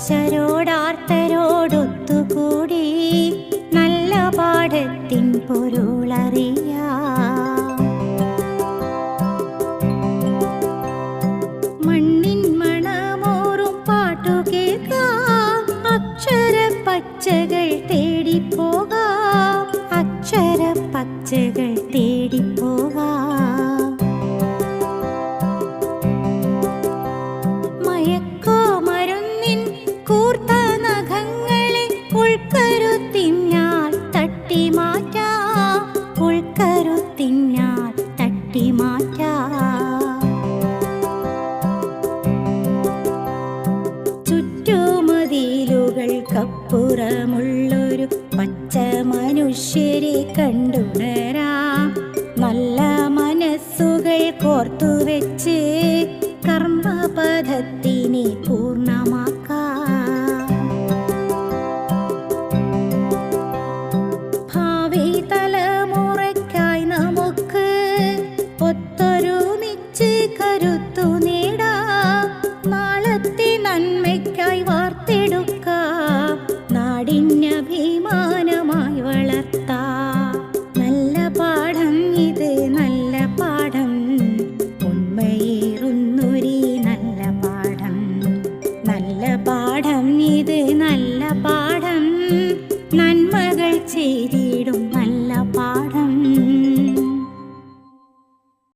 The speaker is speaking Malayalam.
അവശരോടാർത്തരോടൊത്തുകൂടി നല്ല പാഠത്തിൻ പൊരുളറിയാം. മണ്ണിൻ മണമോറും പാട്ടു കേൾക്കാം, അക്ഷരപ്പച്ചകൾ തേടിപ്പോകാം, അക്ഷരപ്പച്ചകൾ തേടിപ്പോകാം. മയക്കോമരുന്നിൻ കൂർത്ത നഖങ്ങളെ ഉൾക്കരുത്തിനാൽ തട്ടിമാറ്റാം, ഉൾക്കരുത്തിനാൽ